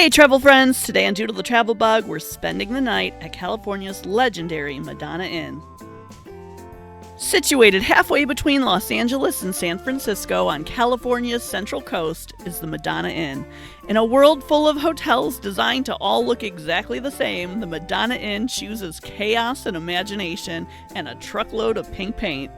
Hey travel friends, today on Doodle the Travel Bug, we're spending the night at California's legendary Madonna Inn. Situated halfway between Los Angeles and San Francisco on California's central coast is the Madonna Inn. In a world full of hotels designed to all look exactly the same, the Madonna Inn chooses chaos and imagination and a truckload of pink paint.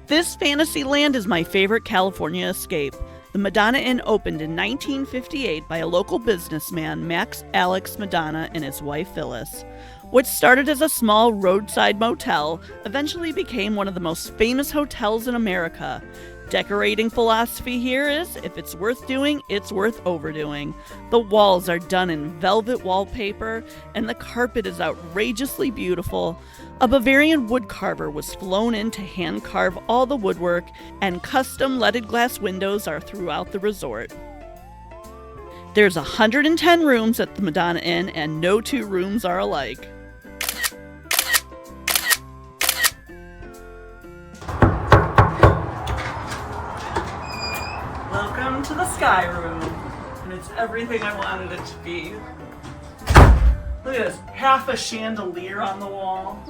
This fantasy land is my favorite California escape. The Madonna Inn opened in 1958 by a local businessman, Max Alex Madonna, and his wife Phyllis. What started as a small roadside motel eventually became one of the most famous hotels in America. Decorating philosophy here is, if it's worth doing, it's worth overdoing. The walls are done in velvet wallpaper, and the carpet is outrageously beautiful. A Bavarian woodcarver was flown in to hand carve all the woodwork, and custom leaded glass windows are throughout the resort. There's 110 rooms at the Madonna Inn, and no two rooms are alike. Welcome to the Sky Room, and it's everything I wanted it to be. Look at this, half a chandelier on the wall.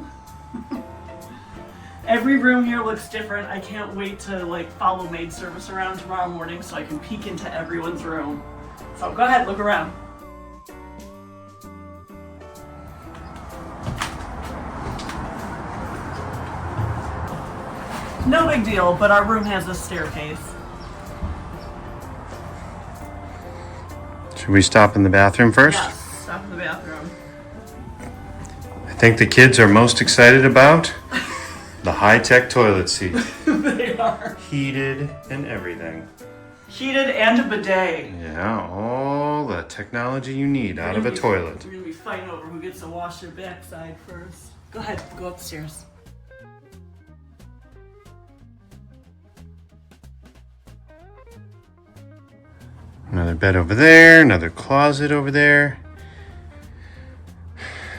Every room here looks different. I can't wait to follow maid service around tomorrow morning so I can peek into everyone's room. So go ahead, look around. No big deal, but our room has a staircase. Should we stop in the bathroom first? Yes, stop in the bathroom. I think the kids are most excited about the high-tech toilet seat. They are. Heated and everything. Heated and a bidet. Yeah, all the technology you need out of a toilet. We're gonna be fighting over who gets to wash their backside first. Go ahead, go upstairs. Another bed over there, another closet over there.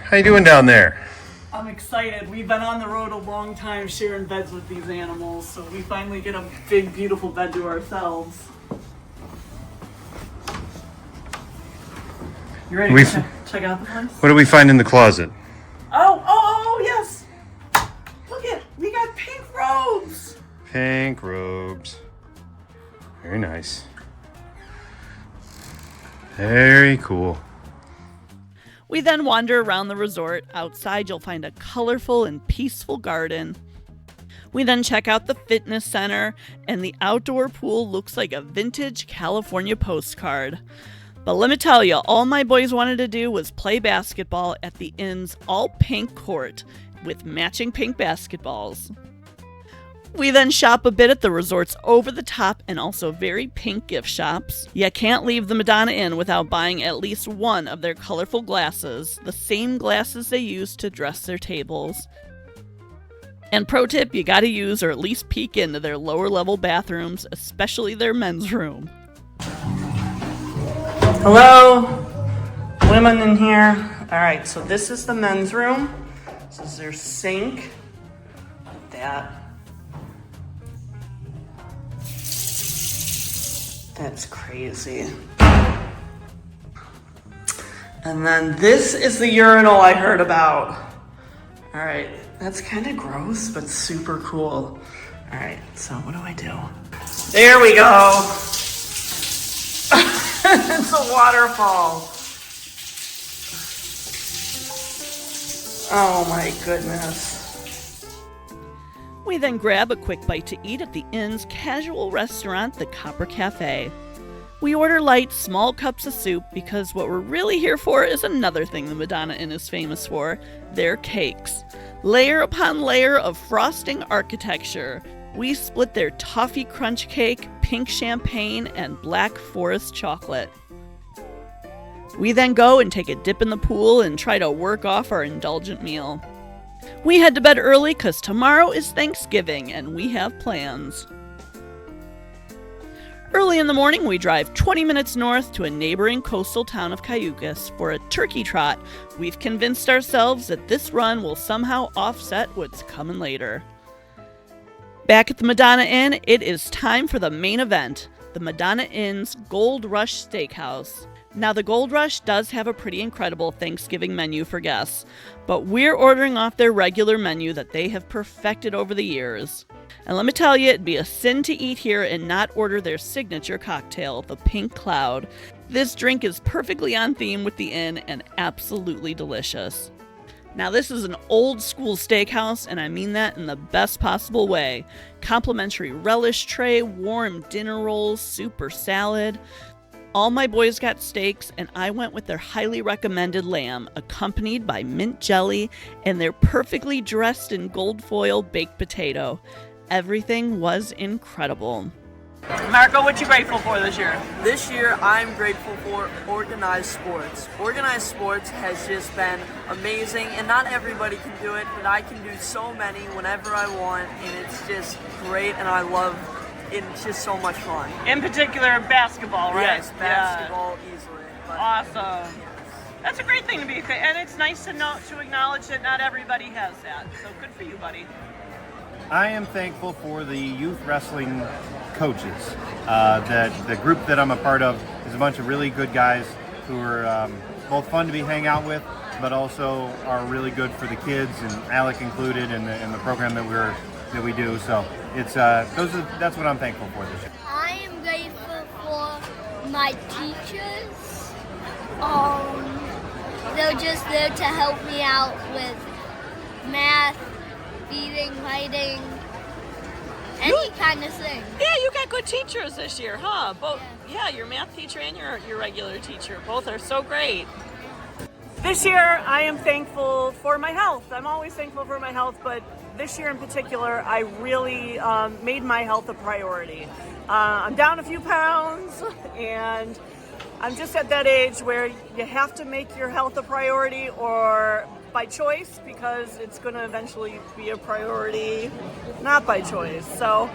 How you doing down there? I'm excited. We've been on the road a long time sharing beds with these animals, so we finally get a big, beautiful bed to ourselves. You ready to check out the place? What do we find in the closet? Oh, yes! Look it, we got pink robes! Pink robes. Very nice. Very cool. We then wander around the resort. Outside, you'll find a colorful and peaceful garden. We then check out the fitness center, and the outdoor pool looks like a vintage California postcard. But let me tell you, all my boys wanted to do was play basketball at the inn's all-pink court with matching pink basketballs. We then shop a bit at the resort's over-the-top and also very pink gift shops. You can't leave the Madonna Inn without buying at least one of their colorful glasses, the same glasses they use to dress their tables. And pro tip, you gotta use or at least peek into their lower-level bathrooms, especially their men's room. Hello? Women in here? Alright, so this is the men's room. This is their sink. That. That's crazy. And then this is the urinal I heard about. All right, that's kind of gross, but super cool. All right, so what do I do? There we go. It's a waterfall. Oh my goodness. We then grab a quick bite to eat at the inn's casual restaurant, the Copper Cafe. We order light, small cups of soup because what we're really here for is another thing the Madonna Inn is famous for, their cakes. Layer upon layer of frosting architecture. We split their toffee crunch cake, pink champagne, and black forest chocolate. We then go and take a dip in the pool and try to work off our indulgent meal. We head to bed early because tomorrow is Thanksgiving and we have plans. Early in the morning, we drive 20 minutes north to a neighboring coastal town of Cayucas for a turkey trot. We've convinced ourselves that this run will somehow offset what's coming later. Back at the Madonna Inn, it is time for the main event, the Madonna Inn's Gold Rush Steakhouse. Now, the Gold Rush does have a pretty incredible Thanksgiving menu for guests, but we're ordering off their regular menu that they have perfected over the years. And let me tell you, it'd be a sin to eat here and not order their signature cocktail, the Pink Cloud. This drink is perfectly on theme with the inn and absolutely delicious. Now, this is an old school steakhouse, and I mean that in the best possible way. Complimentary relish tray, warm dinner rolls, soup or salad. All my boys got steaks, and I went with their highly recommended lamb, accompanied by mint jelly and their perfectly dressed in gold foil baked potato. Everything was incredible. Marco, what you grateful for this year? This year, I'm grateful for organized sports. Organized sports has just been amazing, and not everybody can do it, but I can do so many whenever I want, and it's just great, and I love it. It's just so much fun. In particular, basketball, right? Yes, basketball easily. But Awesome. That's a great thing to be, and it's nice to acknowledge that not everybody has that. So good for you, buddy. I am thankful for the youth wrestling coaches. That the group that I'm a part of is a bunch of really good guys who are both fun to hang out with, but also are really good for the kids, and Alec included in the program that we do. So it's that's what I'm thankful for this year. I am grateful for my teachers. They're just there to help me out with math, reading, writing, any kind of thing. Yeah, you got good teachers this year, huh? Both. Yeah, your math teacher and your regular teacher. Both are so great. This year, I am thankful for my health. I'm always thankful for my health, but this year in particular, I really made my health a priority. I'm down a few pounds, and I'm just at that age where you have to make your health a priority, or by choice, because it's going to eventually be a priority, not by choice. So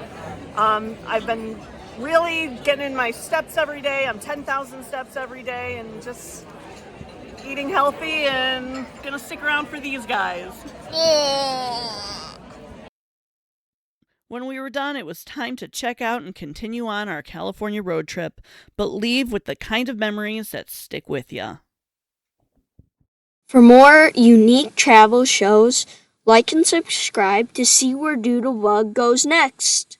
I've been really getting in my steps every day. I'm 10,000 steps every day, and just eating healthy, and gonna stick around for these guys. When we were done, it was time to check out and continue on our California road trip, but leave with the kind of memories that stick with you. For more unique travel shows, like and subscribe to see where Doodlebug goes next.